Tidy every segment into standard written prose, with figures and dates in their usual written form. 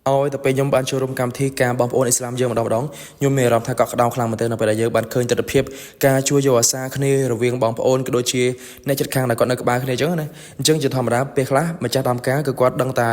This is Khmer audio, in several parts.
Ôi, tập bên nhóm bạnចូលរួមកម្មវិធីការបោះពុនអ៊ីស្លាមយើងម្ដងខ្ញុំមានអារម្មណ៍ថាកក់ក្ដៅខ្លាំងមែនទែននៅពេលដែលយើងបានឃើញទស្សនវិជ្ជាការជួយយកអាសាគ្នារវាងបងប្អូនក៏ដូចជាអ្នកជិតខាងដែលគាត់នៅក្បែរគ្នាអញ្ចឹងណាអញ្ចឹងជាធម្មតាពេលខ្លះម្ចាស់ដើមការគឺគាត់ដឹងតែ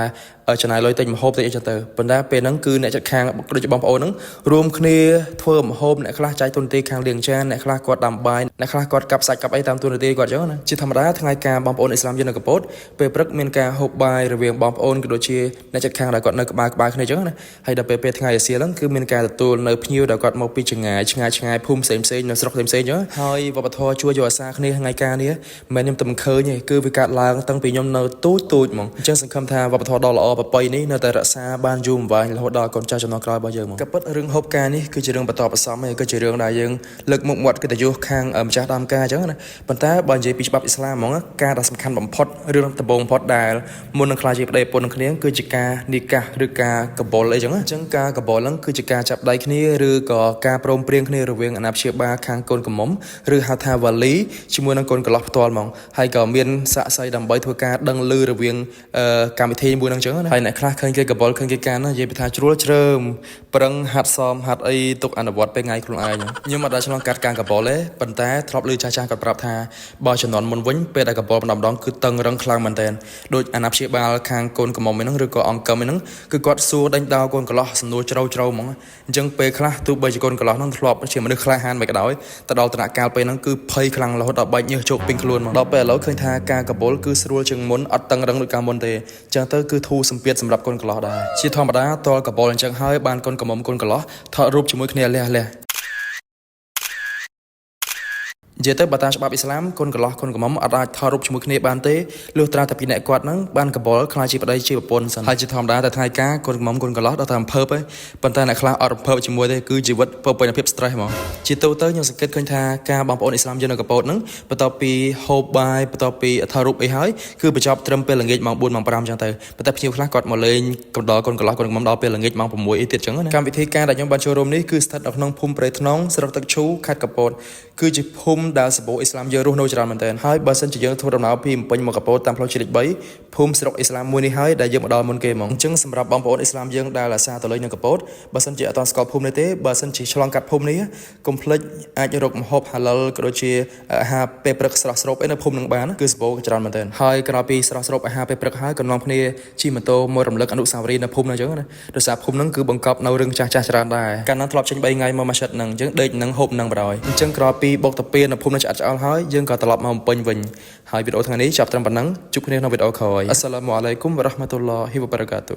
ចំណាយលុយទិញម្ហូបតិចអីចឹងទៅប៉ុន្តែពេលហ្នឹងគឺអ្នកជិតខាងក៏ដូចជាបងប្អូនហ្នឹងរួមគ្នាធ្វើម្ហូបអ្នកខ្លះចែកទូនទីខាងលាងចានអ្នកខ្លះគាត់ដាំបាយអ្នកខ្លះគាត់កាប់សាច់កាប់អីតាមទូនទីគាត់អញ្ចឹងណាជាធម្មតាថ្ងៃការបងប្អូនអ៊ីស្លាមយើងនៅកម្ពុជាពេលព្រឹកមានការហូបបាយរវាងបងប្អូនក៏ដូចជាអ្នកជិតខាងដែលគាត់នៅក្បែរគ្នាអញ្ចឹងណាហើយដល់ពេលថ្ងៃរសៀលហ្នឹងគឺមានការទទួលនៅភ្ញៀវដែលគាត់មកពីឆ្ងាយភូមិផ្សេងនៅស្រុកផ្សេងអញ្ចឹងហើយវប្បធម៌ជួយយកអាសាគ្នាថ្ងៃការនេះមិនខ្ញុំតែមិនឃើញទេគឺវាកាត់ឡើងតាំងពីខ្ញុំនៅទូចហ្មងអញ្ចឹងសង្ឃឹមថាវប្បធម៌ដ៏ល្អប្រពៃនេះនៅតែរក្សាបានយូរអង្វែងរហូតដល់កូនចៅជំនាន់ក្រោយរបស់យើងហ្មងក៏ពិតរឿងហូបការនេះគឺជារឿងបន្តបន្សំហើយគឺជារឿងដែលយើងលើកមុខមាត់កិត្តិយសខាងម្ចាស់ដើមការអញ្ចឹងណាប៉ុន្តែបើនិយាយពីច្បាប់អ៊ីស្លាមហ្មងការដ៏សំខាន់បំផុតរឿងដំបូងបំផុតដែលមុននឹងខ្លាចជាប្តីប្រពន្ធនឹងគ្នាគឺជាការនីកាសឬការកបលអីចឹងអញ្ចឹងការកបលហ្នឹងគឺជាការចាប់ដៃគ្នាឬក៏ការព្រមព្រៀងគ្នារវាងអាណាព្យាបាលខាងកូនកំមុំឬហៅថាវ៉ាលីជាមួយនឹងកូនកន្លោះផ្ទាល់ហ្មងហើយក៏មានសាក្សីដើម្បីធ្វើការដឹងឮរវាងកម្មវិធីមួយហ្នឹងចឹងហើយអ្នកខ្លះឃើញគេកបលឃើញគេការណានិយាយពីថាជ្រួលជ្រើមប្រឹងហាត់សមហាត់អីទុកអនុវត្តពេលថ្ងៃខ្លួនឯងខ្ញុំអត់ដល់ឆ្លងកាត់ការកបលទេប៉ុន្តែធ្លាប់ឮចាស់គាត់ប្រាប់ថាបើជំនាន់មុនវិញពេលដែលកបលម្ដងគឺតឹងរឹងខ្លាំងមែនតើដូចអាណាព្យាបាលខាងកូនកំមុំហ្នឹងឬក៏អង្គមហ្នឹងគឺគាត់សួរដេញដោលកូនកន្លោះសំណួរជ្រៅហ្មងអញ្ចឹងពេលខ្លះទោះបីជាកូនកន្លោះហ្នឹងធ្លាប់ជាមនុស្សក្លាហានមិនក៏ដោយទៅដល់ដំណាក់កាលពេលហ្នឹងគឺភ័យខ្លាំងរហូតដល់បែកញើសជោគពេញខ្លួនហ្មងដល់ពេលឥឡូវឃើញថាការកបលគឺស្រួលជាងមុនអត់តឹងរឹងដូចកាលមុនទេអញ្ចឹងទៅគឺធូរសម្ពាធសម្រាប់កូនកន្លោះដែរជាធម្មតាតលកបលអញ្ចឹងហើយបានកូនកំមុំកូនកន្លោះថតរូបជាមួយគ្នាលះនិយាយទៅបើតាមច្បាប់អ៊ីស្លាមកូនកន្លោះកូនកំមុំអត់អាចថតរូបជាមួយគ្នាបានទេលុះត្រាតែពីអ្នកគាត់ហ្នឹងបានកបលខ្លាចជាប្តីជាប្រពន្ធសិនហើយជាធម្មតាតែថ្ងៃការកូនកំមុំកូនកន្លោះដល់តែអំភើបហើយប៉ុន្តែអ្នកខ្លះអត់អំភើបជាមួយទេគឺជីវិតពោរពេញដោយភាព stress ហ្មងជាទូទៅខ្ញុំសង្កេតឃើញថាការបងប្អូនអ៊ីស្លាមយើងនៅកម្ពុជាហ្នឹងបន្ទាប់ពីហូបបាយបន្ទាប់ពីថតរូបអីហើយគឺបញ្ចប់ត្រឹមពេលល្ងាចម៉ោង 4 ម៉ោង 5 អញ្ចឹងទៅប៉ុន្តែភ្ញៀវខ្លះគាត់មកលេងកំដរកូនកន្លោះកូនកំមុំដល់ពេលល្ងាចម៉ោង 6 អីទៀតអញ្ចឹងណាកម្មវិធីការដែលខ្ញុំបានចូលរួមនេះគឺស្ថិតនៅក្នុងភូមិព្រៃថ្នងស្រុកទឹកឈូខេត្តកំពតគឺជាភូមិដែលសម្បូរអ៊ីស្លាមយើងរស់នៅច្រើនមែនទែនហើយបើសិនជាយើងធ្វើដំណើរពីភ្នំពេញមកកំពតតាមផ្លូវជាតិលេខ3ភូមិស្រុកអ៊ីស្លាមមួយនេះហើយដែលយើងមកដល់មុនគេហ្មងអញ្ចឹងសម្រាប់បងប្អូនអ៊ីស្លាមយើងដែលអាសាទៅលេងនៅកំពតបើសិនជាអត់ទាន់ស្គាល់ភូមិនេះទេបើសិនជាឆ្លងកាត់ភូមិនេះកុំភ្លេចអាចរកម្ហូបហាឡាល់ក៏ដូចជាអាហារពេលព្រឹកស្រស់ស្រូបអីនៅភូមិនឹងបានគឺសម្បូរច្រើនមែនទែនហើយក្រោយពីស្រស់ស្រូបអាហារពេលព្រឹកហើយកន្លងគ្នាជិះម៉ូតូមករំលឹកអនុស្សាវរីយ៍នៅភូមិហ្នឹងអញ្ចឹងណាដោយសារភូមិហ្នឹងគឺបង្កប់នៅរឿងចាស់ច្រើនដែរកាលណាធ្លាប់ចេញ3ថ្ងៃមកម៉ាស៊ីតហ្នឹងអញ្ចឹងដេកហ្នឹងហូបហ្នឹងបដ ாய் អញ្ចឹងក្រោយពីបុកតាពៀននៅភូមិហ្នឹងឆ្អិតឆ្អល់ហើយយើងក៏ត្រឡប់មកពេញវិញហើយវីដេអូថ្ងៃនេះចាប់ត្រឹមប៉ុណ្ណឹងជួបគ្នាក្នុងវីដេអូក្រោយអស្សឡាមអាឡៃគុំវ៉ារ៉ាហ្មាតុលឡោះហ៊ីវ៉ាបារកាតុ